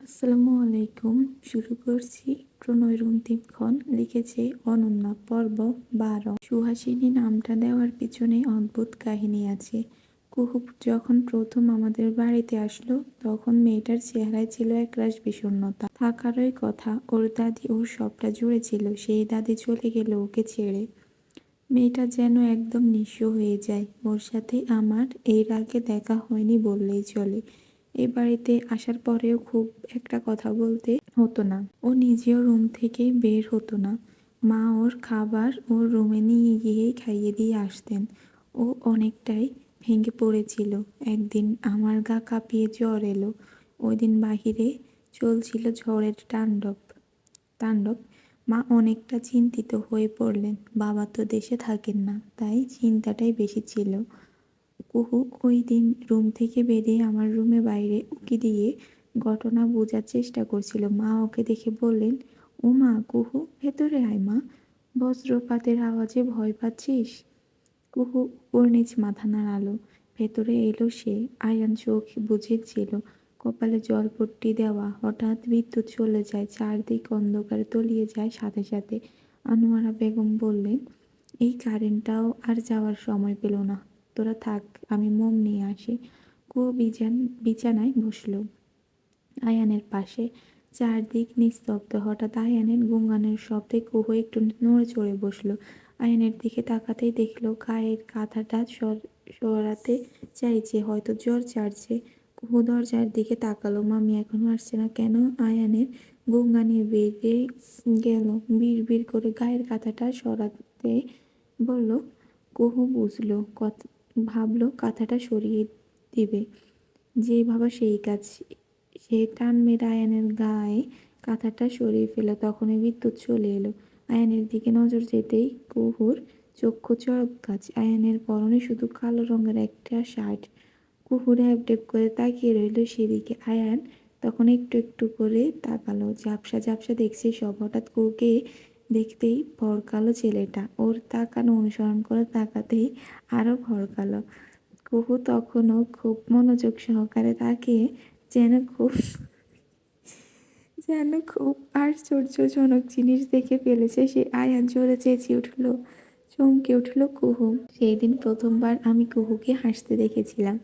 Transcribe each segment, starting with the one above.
আসসালামু আলাইকুম। শুরু করছি প্রণয়ের অন্তিম ক্ষণ। লিখেছে অনন্যা। পর্ব ১২। সুহাসিনী নামটা দেওয়ার পিছনে অদ্ভুত কাহিনী আছে। কুহু যখন প্রথম আমাদের বাড়িতে আসলো তখন মেয়েটার চেহারায় ছিল একরাশ বিষণ্ণতা। থাকারই কথা, ওর দাদি ওর সবটা জুড়ে ছিল। সেই দাদি চলে গেল ওকে ছেড়ে। মেয়েটা যেন একদম নিঃস্ব হয়ে যায়। ওর সাথে আমার এর আগে দেখা হয়নি বললেই চলে। এ বাড়িতে আসার পরেও খুব একটা কথা বলতে হতো না। ও নিজেও রুম থেকে বের হতো না। মা ওর খাবার ওর রুমে নিয়ে গিয়েই খাইয়ে দিয়ে আসতেন। ও অনেকটাই ভেঙে পড়েছিল। একদিন আমার গা কাঁপিয়ে জ্বর এলো। ওই দিন বাহিরে চলছিল ঝড়ের তাণ্ডব। মা অনেকটা চিন্তিত হয়ে পড়লেন। বাবা তো দেশে থাকেন না, তাই চিন্তাটাই বেশি ছিল। কুহু ওই দিন রুম থেকে বেরিয়ে আমার রুমে বাইরে উঁকি দিয়ে ঘটনা বোঝার চেষ্টা করছিল। মা ওকে দেখে বললেন, ও মা কুহু, ভেতরে আয় মা। বজ্রপাতের আওয়াজে ভয় পাচ্ছিস? কুহু উপর নিচ মাথা নাড়ালো। ভেতরে এলো সে। আয়ান চোখ বুজেছিল, কপালে জলপট্টি দেওয়া। হঠাৎ বিদ্যুৎ চলে যায়, চারদিক অন্ধকারে তলিয়ে যায় সাথে সাথে। আনোয়ারা বেগম বললেন, এই কারেন্টটাও আর যাওয়ার সময় পেল না। তোরা থাক, আমি মোম নিয়ে আসি। কুহু বিছানায় বসলো আয়ানের পাশে। চারদিক নিস্তব্ধ। হঠাৎ আয়ানের গুনগানের শব্দে কুহু একটু নড়ে চড়ে বসলো। আয়ানের দিকে তাকাতেই দেখলো গায়ের কাঁথাটা সরাতে চাইছে, হয়তো জ্বর ছাড়ছে। কুহু দরজার দিকে তাকালো। মামি এখনো আসছে না কেন? আয়ানের গুনগানি বেড়ে গেল। বিড় করে গায়ের কাঁথাটা সরাতে বলল। কুহু বুঝলো, ভাবলো কাঁথাটা সরিয়ে দিবে। যে ভাবা সেই কাজ। সে টান মেরে আয়ানের গায়ে কাঁথাটা সরিয়ে ফেলল। তখনই বিদ্যুৎ চলে এলো। আয়ানের দিকে নজর যেতেই কুহুর চক্ষু চড়ক গাছ। আয়ানের পরনে শুধু কালো রঙের একটা শার্ট। কুহু ড্যাব করে তাকিয়ে রইল সেদিকে। আয়ান তখন একটু একটু করে তাকালো। ঝাপসা ঝাপসা দেখছে সব। হঠাৎ কুহুকে দেখতেই ভড়কালো ছেলেটা। ওর তাকানো অনুসরণ করে তাকাতেই আরো ভড়কালো। কুহু তখনও খুব মনোযোগ সহকারে তাকিয়ে যেন খুব আশ্চর্যজনক জিনিস দেখে ফেলেছে সে। আয়ান জোরে চেঁচিয়ে উঠল, চমকে উঠল কুহু। সেই দিন প্রথমবার আমি কুহুকে হাসতে দেখেছিলাম।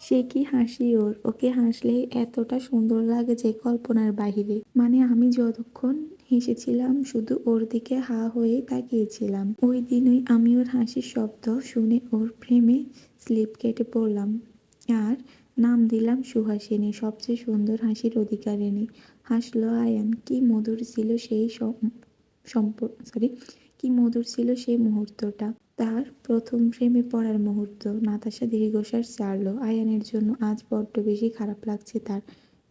সে কি হাসি ওর! ওকে হাসলে এতটা সুন্দর লাগে যে কল্পনার বাহিরে। মানে আমি যতক্ষণ হেসেছিলাম শুধু ওর দিকে হা হয়ে তাকিয়েছিলাম। ওই দিনই আমি ওর হাসির শব্দ শুনে ওর প্রেমে স্লিপ কেটে পড়লাম। আর নাম দিলাম সুহাসিনী, সবচেয়ে সুন্দর হাসির অধিকারিণী। হাসলো আয়ান। কি মধুর ছিল সেই কি মধুর ছিল সেই মুহূর্তটা। তার প্রথম প্রেমে পড়ার মুহূর্ত। নাতাশা দীর্ঘশ্বাস ছাড়ল। আয়ানের জন্য আজ বড্ড বেশি খারাপ লাগছে তার।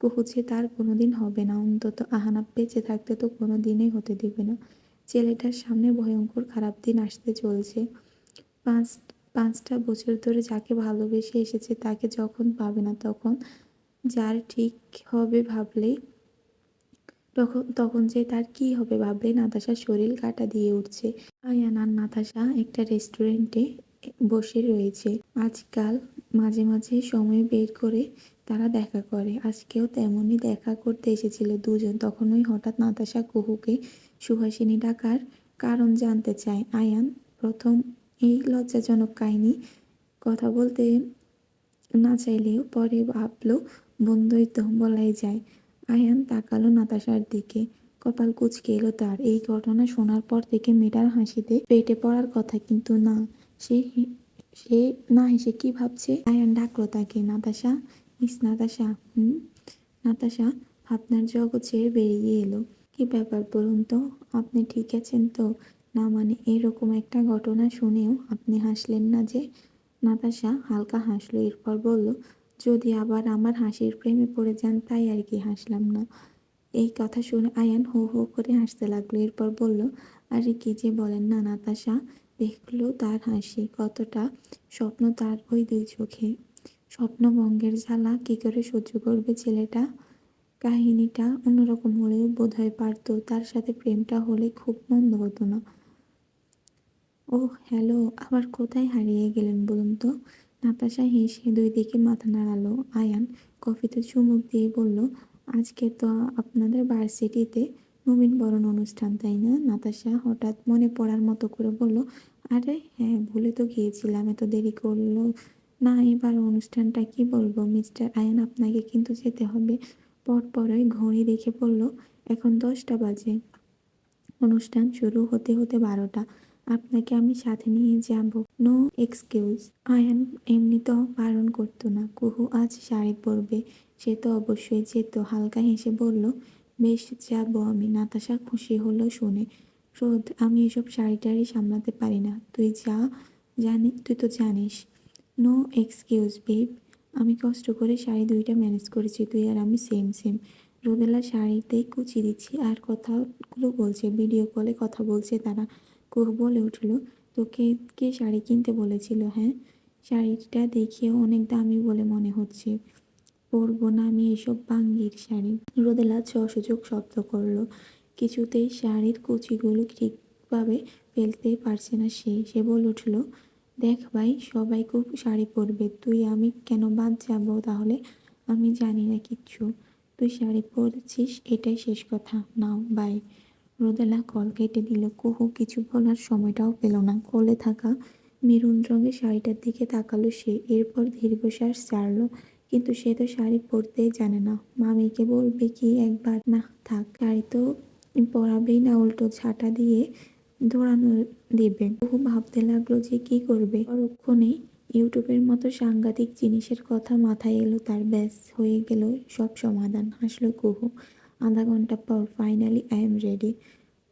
কুহু যে তার কোনোদিন হবে না, অন্তত আহনাফ বেঁচে থাকতে তো কোনো দিনই হতে দেবে না। ছেলেটার সামনে ভয়ঙ্কর খারাপ দিন আসতে চলছে। ৫টা বছর ধরে যাকে ভালোবেসে এসেছে তাকে যখন পাবে না, তখন যার ঠিক হবে ভাবলেই তখন তখন যে তার কি হবে ভাবলেই নাতাশার শরীর কাঁটা দিয়ে উঠছে। আয়ান আর নাতাশা একটা রেস্টুরেন্টে বসে রয়েছে। আজকাল মাঝে মাঝে সময় বের করে তারা দেখা করে। আজকেও তেমনই দেখা করতে এসেছিল দুজন। তখনই হঠাৎ নাতাশা কুহুকে সুহাসিনী ডাকার কারণ জানতে চায়। আয়ান প্রথম এই লজ্জাজনক কাহিনী কথা বলতে না চাইলেও পরে ভাবলো বন্ধুই তো, বলাই যায়। আয়ান তাকালো নাতাশার দিকে। কপাল কুঁচকে এলো তার। এই ঘটনা শোনার পর থেকে মেয়েটার হাসিতে ফেটে পড়ার কথা, কিন্তু না। সে সে না হেসে কি ভাবছে। আয়ান ডাকলো তাকে, নাতাশা, মিস নাতাশা। নাতাশা ভাবনার জগৎ ছেড়ে বেরিয়ে এলো। কি ব্যাপার বলুন তো, আপনি ঠিক আছেন তো? না মানে এরকম একটা ঘটনা শুনেও আপনি হাসলেন না যে? নাতাশা হালকা হাসলো, এরপর বলল, যদি আবার আমার হাসির প্রেমে পড়ে যান তাই আর কি, হাসলাম না। এই কথা শুনে আয়ান হো হো করে হাসতে লাগলো। এরপর বলল, আরে কি যে বলেন না নাতাশা। দেখলো তার হাসি, কতটা স্বপ্ন তার ওই দুই চোখে। স্বপ্নভঙ্গের জ্বালা কি করে সহ্য করবে ছেলেটা? কাহিনীটা অন্যরকম হলেও বোধহয় পারত। তার সাথে প্রেমটা হলে খুব মন্দ হতো না। ওহ হ্যালো, আবার কোথায় হারিয়ে গেলেন বলুন তো? নাতাশা হেসে দুই দিকে মাথা নাড়ালো। আয়ান কফিতে চুমুক দিয়ে বলল, আজকে তো আপনাদের ভার্সিটিতে নবীনবরণ অনুষ্ঠান, তাই না? নাতাশা হঠাৎ মনে পড়ার মতো করে বলল। আরে হ্যাঁ, ভুলে তো গিয়েছিলাম, এত দেরি করলো না এবার অনুষ্ঠানটা। কি বলবো মিস্টার আয়ান, আপনাকে কিন্তু যেতে হবে। পরপরই ঘড়ি দেখে বলল, এখন 10টা বাজে। অনুষ্ঠান শুরু হতে হতে 12টা। আপনাকে আমি সাথে নিয়ে যাব। No excuse. আয়ান এমনিতেও বারণ করতো না। কুহু আজ শাড়ি পরবে, সে তো অবশ্যই যেত। হালকা হেসে বলল, বেশ যাব আমি। নাতাশা খুশি হলো শুনে। রোদ, আমি এসব শাড়ি টাড়ি সামলাতে পারি না। তুই তো জানিস। No excuse babe. আমি কষ্ট করে শাড়ি 2টা ম্যানেজ করেছি, তুই আর আমি সেম সেম। রোদেলা শাড়িতেই কুচি দিচ্ছি আর কথাগুলো বলছে, ভিডিও কলে কথা বলছে তারা। কুহু বলে উঠল, তোকে কে শাড়ি কিনতে বলেছিল? হ্যাঁ, শাড়িটা দেখেও অনেক দামি বলে মনে হচ্ছে। পরবো না আমি এসব বাঙ্গির শাড়ি। রোদেলা অসহযোগ শব্দ করলো। কিছুতেই শাড়ির কুচিগুলো ঠিকভাবে ফেলতেই পারছে না সে। সে বলে উঠল, দেখ ভাই, সবাই খুব শাড়ি পরবে, তুই আমি কেন বাদ যাব তাহলে? আমি জানি না কিচ্ছু। তুই শাড়ি পরেছিস, এটাই শেষ কথা। নাও বাই। রোদেলা কল কেটে দিল। কুহু কিছু বলার সময়টাও পেল না। কোলে থাকা মেরুন রঙের শাড়িটার দিকে তাকালো সে। এরপর দীর্ঘশ্বাস ছাড়লো। কিন্তু সে তো শাড়ি পরতেই জানে না। মামিকে বলবে কি একবার? না থাক, শাড়ি তো পরাবেই না, উল্টো ঝাঁটা দিয়ে দৌড়ানো দিবে। বহু ভাবতে লাগলো যে কি করবে। পরক্ষণেই ইউটিউবের মতো সাংঘাতিক জিনিসের কথা মাথায় এলো তার। ব্যাস হয়ে গেল সব সমাধান, হাসলো কুহু। আধা ঘন্টা পর ফাইনালি আই এম রেডি।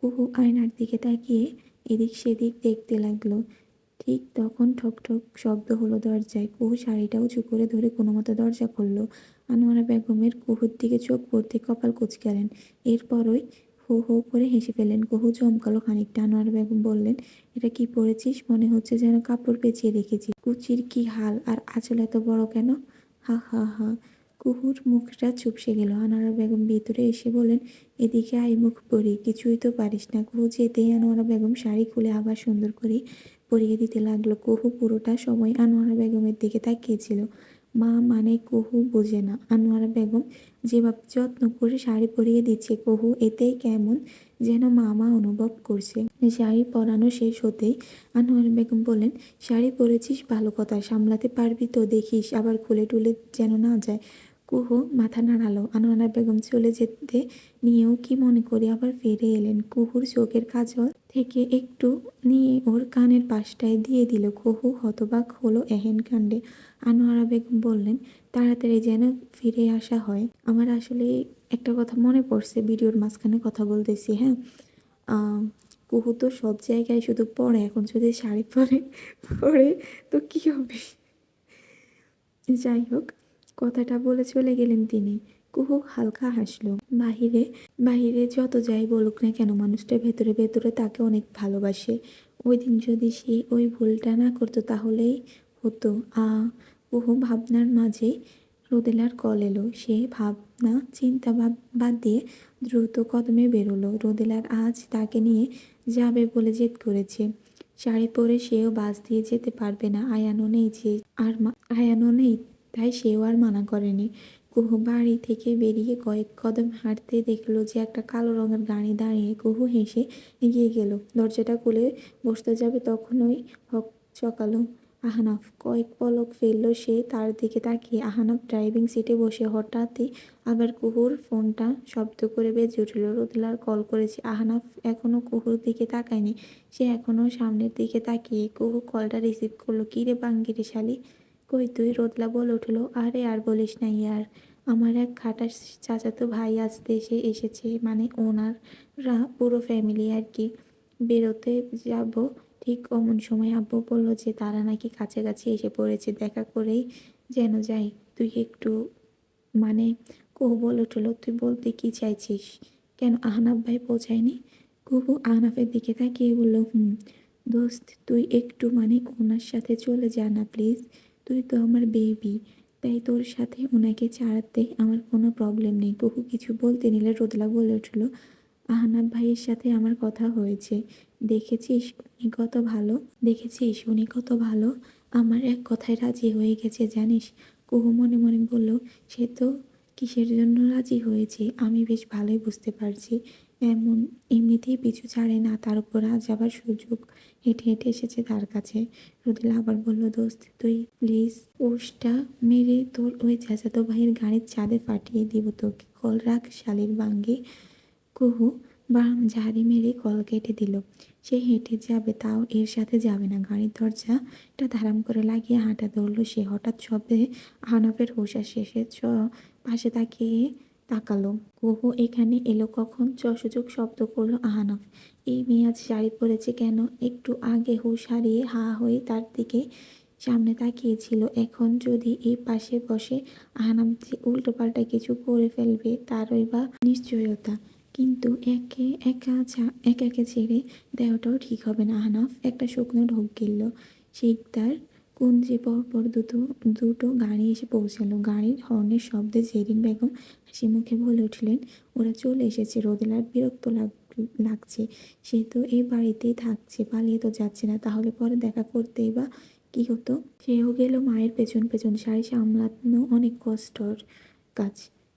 কুহু আয়নার দিকে তাকিয়ে এদিক সেদিক দেখতে লাগলো। ঠিক তখন ঠক ঠক শব্দ হলো দরজায়। কুহু শাড়িটা উঁচু করে ধরে কোনো মতো দরজা খুলল। আনোয়ারা বেগমের কুহুর দিকে চোখ পড়তে কপাল কুঁচকালেন। এরপরই হো হো করে হেসে ফেললেন। কুহু চমকালো খানিকটা। আনোয়ারা বেগম বললেন, এটা কি পরেছিস? মনে হচ্ছে যেন কাপড় পেঁচিয়ে রেখেছিস। কুচির কি হাল, আর আঁচল এত বড় কেন? হা হা হা। কুহুর মুখটা চুপসে গেল। আনোয়ারা বেগম ভিতরে এসে বললেন, এদিকে আই, মুখ পরি। কিছুই তো পারিস না। কুহু যেতেই আনোয়ারা বেগম শাড়ি খুলে আবার সুন্দর করে পরিয়ে দিতে লাগলো। কুহু পুরোটা সময় আনোয়ারা বেগমের দিকে তাকিয়েছিল। মা মানে কুহু বোঝে না। আনোয়ারা বেগম যেভাবে যত্ন করে শাড়ি পরিয়ে দিচ্ছে কুহু, এতেই কেমন যেন মামা অনুভব করছে। শাড়ি পরানো শেষ হতেই আনোয়ারা বেগম বললেন, শাড়ি পরেছিস ভালো কথা, সামলাতে পারবি তো? দেখিস আবার খুলে টুলে যেন না যায়। কুহু মাথা নাড়ালো। আনোয়ারা বেগম চলে যেতে নিয়েও কি মনে করে আবার ফিরে এলেন। কুহুর চোখের কাজল থেকে একটু নিয়ে ওর কানের পাশটায় দিয়ে দিল। কুহু হতবাক হলো এহেন কাণ্ডে। আনোয়ারা বেগম বললেন, তাড়াতাড়ি যেন ফিরে আসা হয়। আমার আসলে একটা কথা মনে পড়ছে, ভিডিওর মাঝখানে কথা বলতেছি, হ্যাঁ। আহ, কুহু তো সব জায়গায় শুধু পরে, এখন যদি শাড়ি পরে পরে তো কি হবে? যাই হোক, কথাটা বলে চলে গেলেন তিনি। কুহু হালকা হাসলো। বাহিরে বাহিরে যত যাই বলুক না কেন, মানুষটা ভেতরে ভেতরে তাকে অনেক ভালোবাসে। ওই দিন যদি সে ওই ভুলটা না করতো তাহলেই হতো। কুহু ভাবনার মাঝে রোদেলার কল এলো। সে ভাবনা চিন্তা বাদ দিয়ে দ্রুত কদমে বেরোলো। রোদেলার আজ তাকে নিয়ে যাবে বলে জেদ করেছে। শাড়ি পরে সেও বাস দিয়ে যেতে পারবে না। আয়ানও নেই, যে আর আয়ানও নেই, তাই সেও আর মানা করেনি। কুহু বাড়ি থেকে বেরিয়ে কয়েক কদম হাঁটতে দেখলো যে একটা কালো রঙের গাড়ি দাঁড়িয়ে। কুহু হেসে এগিয়ে গেল। দরজাটা খুলে বসতে যাবে তখনই হক চকালো আহনাফ। কয়েক পলক ফেললো সে তার দিকে তাকিয়ে। আহনাফ ড্রাইভিং সিটে বসে। হঠাৎই আবার কুহুর ফোনটা শব্দ করে বেজে উঠল। রোদেলার কল করেছে। আহনাফ এখনো কুহুর দিকে তাকায়নি। সে এখনো সামনের দিকে তাকিয়ে। কুহু কলটা রিসিভ করলো। কি রে বাঙ্গিরে শালি, কই তুই? রোদেলা বলে উঠলো, আরে আর বলিস না ইয়ার, আমার এক খাটাস চাচাতো ভাই আজ দেশে এসেছে, মানে ওনারা পুরো ফ্যামিলি আর কি। বেরোতে যাব ঠিক অমন সময় আব্বু বললো যে তারা নাকি কাছাকাছি এসে পড়েছে, দেখা করেই যেন যাই। তুই একটু, মানে, কুহু বলে উঠলো, তুই বলতে কি চাইছিস? কেন, আহনাফ ভাই পৌঁছায়নি? কুহু আহনাফের দিকে তাকিয়ে বলল, দোস্ত তুই একটু, মানে, ওনার সাথে চলে যা না প্লিজ। তুই তো আমার বেবি, তাই তোর সাথে ওনাকে ছাড়াতে আমার কোনো প্রবলেম নেই। কুহু কিছু বলতে নিলে রোদেলা বলে উঠল, আহনাফ ভাইয়ের সাথে আমার কথা হয়েছে। দেখেছিস উনি কত ভালো। আমার এক কথায় রাজি হয়ে গেছে জানিস। কুহু মনে মনে বলল, সে তো কিসের জন্য রাজি হয়েছে আমি বেশ ভালোই বুঝতে পারছি। এমনিতেই পিছু ছাড়ে না, তার উপর আজ আবার সুযোগ হেঁটে হেঁটে এসেছে তার কাছে। রোদেলা আবার বলল, দোস্ত তুই প্লিজ পোস্টটা মেরে তোর ওই চাচাতো ভাইয়ের গাড়ির ছাদে ফাটিয়ে দিব তোকে। কল রাখ শালির বাঙ্গি। কুহু ঝাড়ি মেরে কল কেটে দিল। সে হেঁটে যাবে, তাও এর সাথে যাবে না। গাড়ির দরজাটা ধারাম করে লাগিয়ে হাঁটা ধরলো সে। হঠাৎ শব্দে আহনাফের হুঁশ আসে। সে পাশে তাকালো। কুহু এখানে এলো কখন? সূচক শব্দ করলো আহনাফ। এই মেয়ে আজ শাড়ি পরেছে কেন? একটু আগে হুঁশ হারিয়ে হা হয়ে তার দিকে সামনে তাকিয়েছিল। এখন যদি এই পাশে বসে আহনাফ যে উল্টোপাল্টা কিছু করে ফেলবে তারই বা নিশ্চয়তা। কিন্তু একে ছেড়ে দেওয়াটাও ঠিক হবে না। আহনাফ একটা শুকনো ঢোক গিলল। শিকদার কুঞ্জে পরপর দুটো গাড়ি এসে পৌঁছালো। গাড়ির হর্নের শব্দে জেরিন বেগম হাসি মুখে বলে উঠলেন, ওরা চলে এসেছে। রোদেলার বিরক্ত লাগছে। সে তো এই বাড়িতেই থাকছে, পালিয়ে তো যাচ্ছে না, তাহলে পরে দেখা করতেই বা কি হতো? সেও গেল মায়ের পেছন পেছন। শাড়ি সামলানো অনেক কষ্টর কাজ।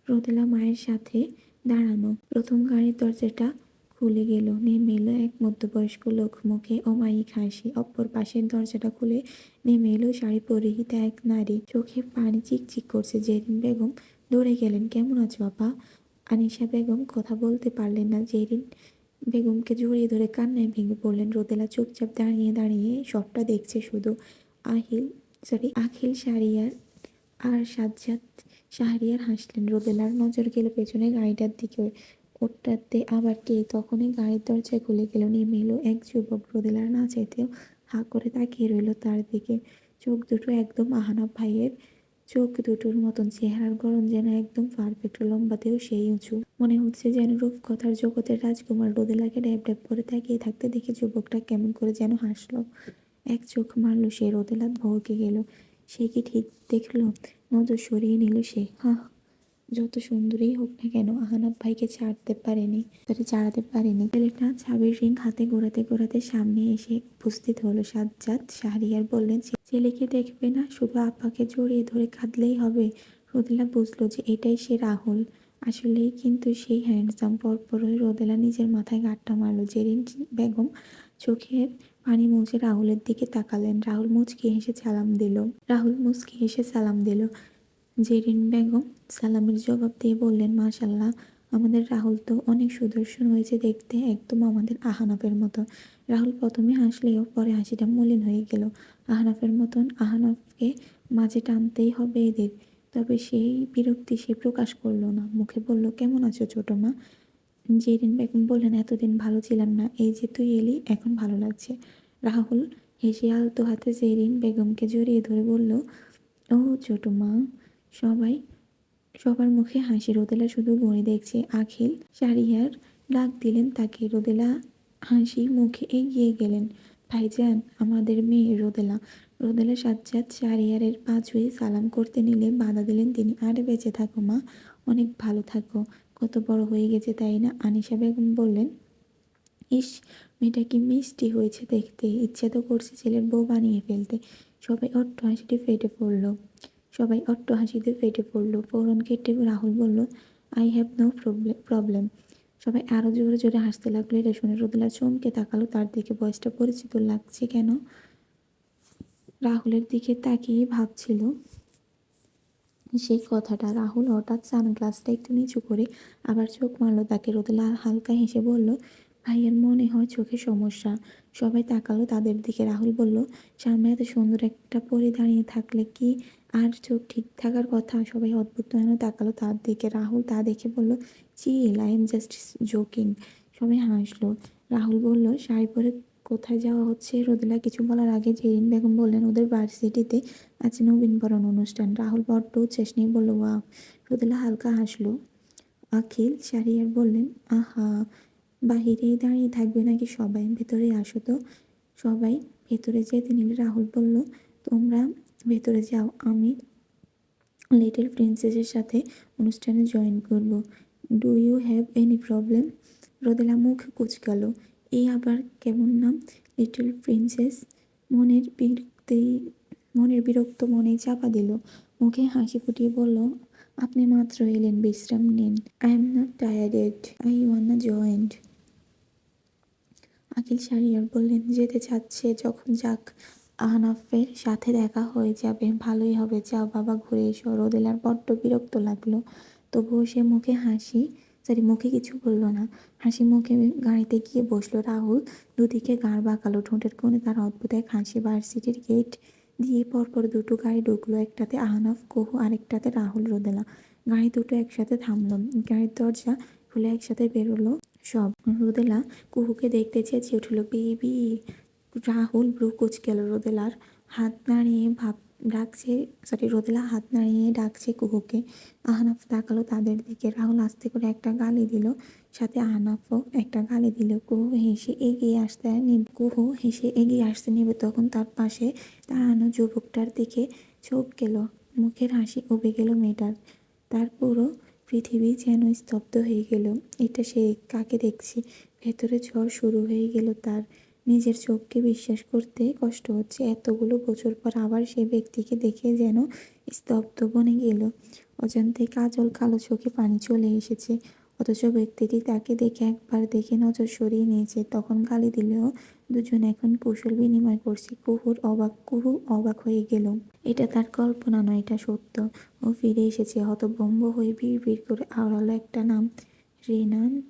রোদেলা মায়ের সাথে দাঁড়ানো। প্রথম গাড়ির দরজাটা খুলে গেল। নেমে এলো এক মধ্যবয়স্ক লোক, মুখে অমায়িক হাসি। অপর পাশের দরজাটা খুলে নেমে এলো শাড়ি পরিহিত এক নারী। চোখে পানি চিকচিক করছে। জেরিন বেগম দৌড়ে গেলেন। কেমন আছো আপা? আনিশা বেগম কথা বলতে পারলেন না। জেরিন বেগমকে জড়িয়ে ধরে কান্নায় ভেঙে পড়লেন। রোদেলা চুপচাপ দাঁড়িয়ে দাঁড়িয়ে সবটা দেখছে শুধু। আখিল শাহরিয়ার হাসলেন। রোদেলার নজর গেল পেছনে গাড়িটার দিকে। ওটাতে আবার কে? তখনই গাড়ির দরজা খুলে গেল। নেমে এলো এক যুবক। রোদেলার না চাইতেও হা করে তাকিয়ে রইল তার দিকে। চোখ দুটো একদম আহনাফ ভাইয়ের চোখ দুটোর মতন। চেহারার গড়ন যেন একদম পারফেক্ট। লম্বাতেও সেই উঁচু। মনে হচ্ছে যেন রূপকথার জগতের রাজকুমার। রোদেলাকে ড্যাব ড্যাব করে তাকিয়ে থাকতে দেখে যুবকটা কেমন করে যেন হাসলো। এক চোখ মারল সে। রোদেলা ভড়কে গেল। সে কি ঠিক দেখলো? নজর সরিয়ে নিল সে। যত সুন্দরী হোক না কেন আহনাফ ভাইকে ছাড়াতে পারেনি। ছেলেটা চাবির রিং হাতে ঘোরাতে ঘোরাতে সামনে এসে উপস্থিত হলো। সাজ্জাদ শাহরিয়ার বললেন, ছেলেকে দেখবে না? শুধু আপাকে জড়িয়ে ধরে কাঁদলেই হবে। রোদেলা বুঝলো যে এটাই সে রাহুল। আসলেই কিন্তু সেই হ্যান্ডসাম। পরপরই রোদেলা নিজের মাথায় গাঁটটা মারল। জেরিন বেগম চোখের পানি মুছে রাহুলের দিকে তাকালেন। রাহুল মুচকি হেসে সালাম দিল। জেরিন বেগম সালামের জবাব দিয়ে বললেন, মাশাআল্লাহ, আমাদের রাহুল তো অনেক সুদর্শন হয়েছে দেখতে, একদম আমাদের আহনাফের মতো। রাহুল প্রথমে হাসলেও পরে হাসিটা মলিন হয়ে গেল। আহনাফের মতন? আহনাফকে মাঝে টানতেই হবে এদের। তবে সেই বিরক্তি সে প্রকাশ করলো না। মুখে বলল, কেমন আছো ছোট মা? জেরিন বেগম বললেন, এতদিন ভালো ছিলাম না, এই যে তুই এলি এখন ভালো লাগছে। রাহুল হেসে আলতো হাতে জেরিন বেগমকে জড়িয়ে ধরে বলল, ও ছোট মা। সবাই সবার মুখে হাসি। রোদেলা শুধু ঘড়ি দেখছে। আখিল শাহরিয়ার ডাক দিলেন তাকে। রোদেলা হাসি মুখে এগিয়ে গেলেন। ভাইজান, আমাদের মেয়ে রোদেলা। রোদেলা সাজ্জাদ শাহরিয়ারের পা ছুঁয়ে সালাম করতে নিলে বাধা দিলেন তিনি। আরে বেঁচে থাকো মা, অনেক ভালো থাকো। কত বড় হয়ে গেছে তাই না? আনিশা বেগম বললেন, ইস, মেয়েটা কি মিষ্টি হয়েছে দেখতে, ইচ্ছে তো করছে ছেলের বউ বানিয়ে ফেলতে। সবাই অট্টহাসিতে ফেটে পড়ল। ফৌরন কেটে রাহুল বলল, আই হ্যাভ নো প্রবলেম। সবাই আরো জোরে জোরে হাসতে লাগলো। এটা শুনে রোদেলা চমকে তাকালো তার দিকে। বয়সটা পরিচিত লাগছে কেন? রাহুলের দিকে তাকিয়ে ভাবছিল সেই কথাটা। রাহুল হঠাৎ সানগ্লাসটা একটু নিচু করে আবার চোখ মারল তাকে। রোদেলা হালকা হেসে বলল, ভাইয়ের মনে হয় চোখে সমস্যা। সবাই তাকালো তাদের দিকে। রাহুল বলল, সামনে এত সুন্দর একটা পরি দাঁড়িয়ে থাকলে কি আর চোখ ঠিক থাকার কথা? সবাই অদ্ভুত নয়নে তাকালো তার দিকে। রাহুল তা দেখে বলল, চিল, আই এম জাস্ট জোকিং। সবাই হাসলো। রাহুল বলল, শাড়ি পরে কোথায় যাওয়া হচ্ছে? রোদেলা কিছু বলার আগে জেরিন বেগম বললেন, ওদের ভার্সিটিতে আজ নবীনবরণ অনুষ্ঠান। রাহুল বড্ড উচ্ছ্বাস নিয়ে বলল, ওয়াও। রোদেলা হালকা হাসলো। আখিল শাহরিয়ার বললেন, আহা, বাহিরেই দাঁড়িয়ে থাকবে নাকি সবাই? ভেতরে আসো তো। সবাই ভেতরে যেতে নিলে রাহুল বলল, তোমরা ভেতরে যাও, আমি লিটল প্রিন্সেসের সাথে অনুষ্ঠানে জয়েন করব। Do you have any problem? Rodela মুখ কুঁচকালো। এই আবার কেমন নাম, লিটল প্রিন্সেস? মনের বিরক্তি মনের বিরক্ত মনেই চাপা দিল। মুখে হাসি ফুটিয়ে বলল, আপনি মাত্র এলেন, বিশ্রাম নিন। I am not tired, I wanna joint. Akil Shahriar বললেন, যেতে চাচ্ছে যখন যাক, আহনাফের সাথে দেখা হয়ে যাবে, ভালোই হবে, যাও বাবা ঘুরে এসো। রোদেলার বড্ড বিরক্ত লাগলো, তবুও সে মুখে কিছু বলল না। হাসি মুখে গাড়িতে গিয়ে বসলো। রাহুল দুদিকে ঘাড় বাঁকালো, ঠোঁটের কোণে তার অদ্ভুত এক হাসি। ভার্সিটির গেট দিয়ে পরপর দুটো গাড়ি ঢুকলো, একটাতে আহনাফ কুহু, আরেকটাতে রাহুল রোদেলা। গাড়ি দুটো একসাথে থামলো, গাড়ির দরজা খুলে একসাথে বেরোলো সব। রোদেলা কুহুকে দেখতে চেয়ে চেয়ে উঠল, বেবি। রাহুল ভ্রু কুঁচকেল। রোদেলা হাত নাড়িয়ে ডাকছে কুহুকে। আহনাফ তাকালো তাদের দিকে। রাহুল আস্তে করে একটা গালি দিল, সাথে আহনাফও একটা গালি দিল। কুহু হেসে এগিয়ে আসতে নেবে, তখন তার পাশে দাঁড়ানো যুবকটার দিকে চোখ গেল। মুখের হাসি উবে গেল মেয়েটার। তার পুরো পৃথিবী যেন স্তব্ধ হয়ে গেল। এটা সে কাকে দেখছি? ভেতরে ঝড় শুরু হয়ে গেল তার। নিজের চোখকে বিশ্বাস করতে কষ্ট হচ্ছে। এতগুলো বছর পর আবার সে ব্যক্তিকে দেখে যেন স্তব্ধ বনে গেল। অজান্তে কাজল কালো চোখে পানি চলে এসেছে, অথচ ব্যক্তিটি তাকে দেখে একবার দেখে নজর সরিয়ে নিয়েছে। তখন গালি দিলেও দুজন এখন কৌশল বিনিময় করছে। কুহু অবাক হয়ে গেল। এটা তার কল্পনা নয়, এটা সত্য। ও ফিরে এসেছে। হতভম্ব হয়ে বিড় করে আওড়ালো একটা নাম, রেনান।